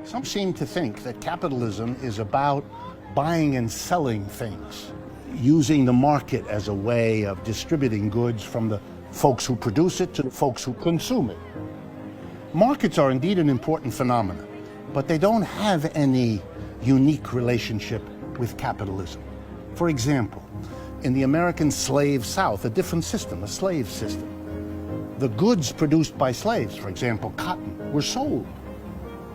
Some seem to think that capitalism is about buying and selling things, using the market as a way of distributing goods from the folks who produce it to the folks who consume it. Markets are indeed an important phenomenon, but they don't have any unique relationship with capitalism. For example, in the American slave South, a different system, a slave system, the goods produced by slaves, for example, cotton, were sold.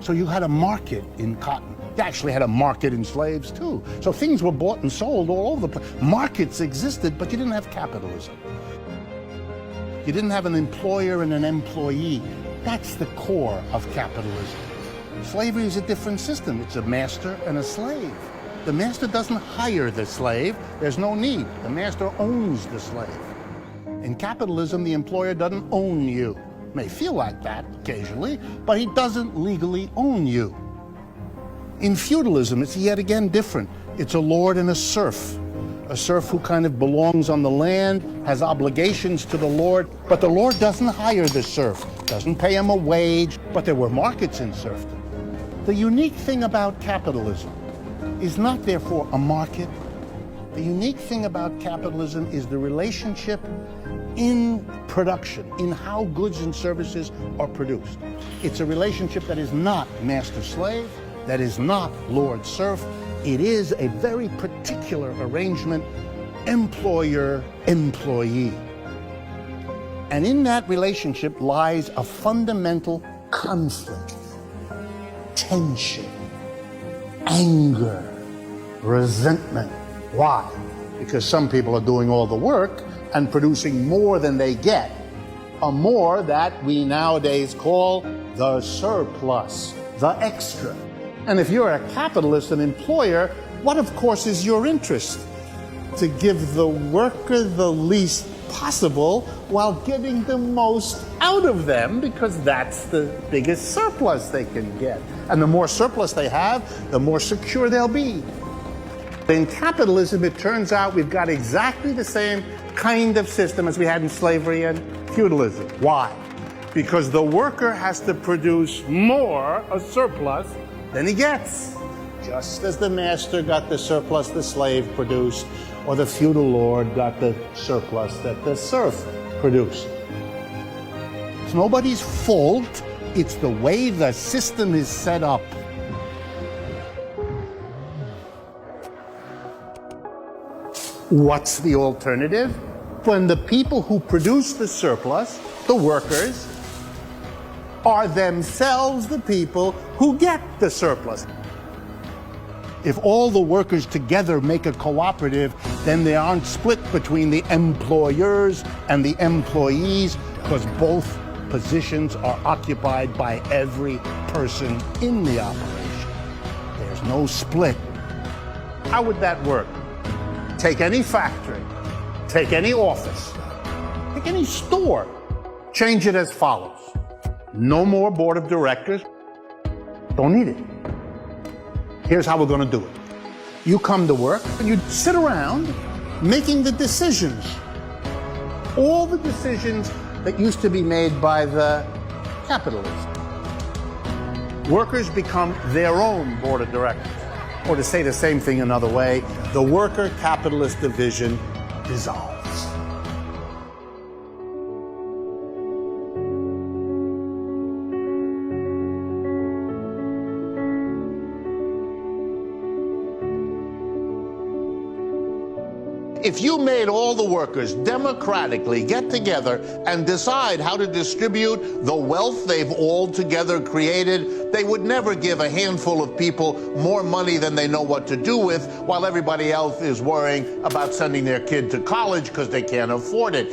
So you had a market in cotton. You actually had a market in slaves too. So things were bought and sold all over the place. Markets existed, but you didn't have capitalism. You didn't have an employer and an employee. That's the core of capitalism. Slavery is a different system. It's a master and a slave. The master doesn't hire the slave. There's no need. The master owns the slave. In capitalism, the employer doesn't own you. May feel like that occasionally, but he doesn't legally own you. In feudalism, it's yet again different. It's a lord and a serf who kind of belongs on the land, has obligations to the lord, but the lord doesn't hire the serf, doesn't pay him a wage, but there were markets in serfdom. The unique thing about capitalism is not therefore a market. The unique thing about capitalism is the relationship in production, in how goods and services are produced. It's a relationship that is not master-slave, that is not lord-serf. It is a very particular arrangement, employer-employee. And in that relationship lies a fundamental conflict, tension, anger, resentment. Why? Because some people are doing all the work and producing more than they get, a more that we nowadays call the surplus, the extra. And if you're a capitalist, an employer, what of course is your interest? To give the worker the least possible while getting the most out of them, because that's the biggest surplus they can get. And the more surplus they have, the more secure they'll be. In capitalism, it turns out we've got exactly the same kind of system as we had in slavery and feudalism. Why? Because the worker has to produce more, a surplus, than he gets. Just as the master got the surplus the slave produced, or the feudal lord got the surplus that the serf produced. It's nobody's fault. It's the way the system is set up. What's the alternative? When the people who produce the surplus, the workers, are themselves the people who get the surplus. If all the workers together make a cooperative, then they aren't split between the employers and the employees, because both positions are occupied by every person in the operation. There's no split. How would that work? Take any factory, take any office, take any store, change it as follows. No more board of directors. Don't need it. Here's how we're going to do it. You come to work and you sit around making the decisions. All the decisions that used to be made by the capitalists. Workers become their own board of directors. Or to say the same thing another way, the worker-capitalist division dissolves. If you made all the workers democratically get together and decide how to distribute the wealth they've all together created, they would never give a handful of people more money than they know what to do with, while everybody else is worrying about sending their kid to college because they can't afford it.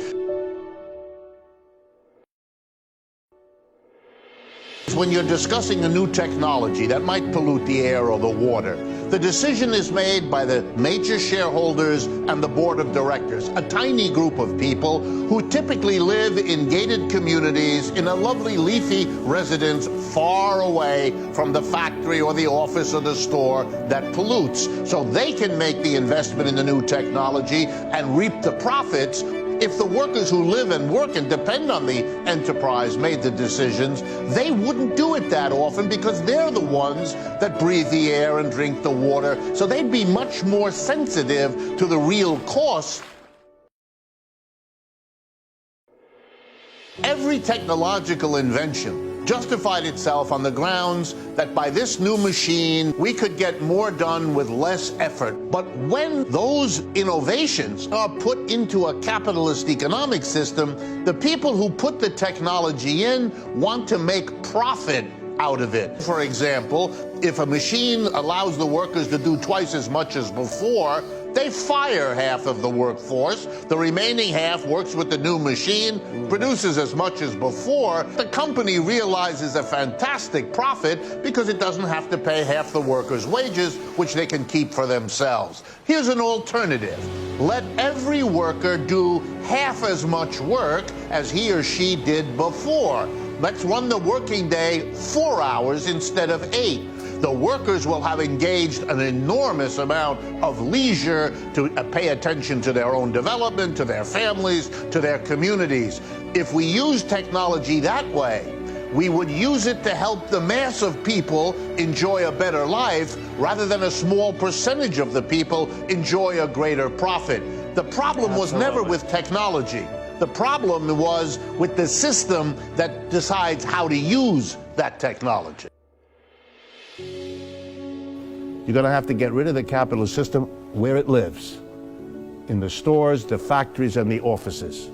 When you're discussing a new technology that might pollute the air or the water, the decision is made by the major shareholders and the board of directors, a tiny group of people who typically live in gated communities in a lovely leafy residence far away from the factory or the office or the store that pollutes. So they can make the investment in the new technology and reap the profits If the workers who live and work and depend on the enterprise made the decisions, they wouldn't do it that often because they're the ones that breathe the air and drink the water. So they'd be much more sensitive to the real costs. Every technological invention justified itself on the grounds that by this new machine, we could get more done with less effort. But when those innovations are put into a capitalist economic system, the people who put the technology in want to make profit out of it. For example, if a machine allows the workers to do twice as much as before, they fire half of the workforce. The remaining half works with the new machine, produces as much as before. The company realizes a fantastic profit because it doesn't have to pay half the workers' wages, which they can keep for themselves. Here's an alternative. Let every worker do half as much work as he or she did before. Let's run the working day 4 hours instead of 8. The workers will have engaged an enormous amount of leisure to pay attention to their own development, to their families, to their communities. If we use technology that way, we would use it to help the mass of people enjoy a better life rather than a small percentage of the people enjoy a greater profit. The problem was never with technology. The problem was with the system that decides how to use that technology. You're going to have to get rid of the capitalist system where it lives, in the stores, the factories, and the offices.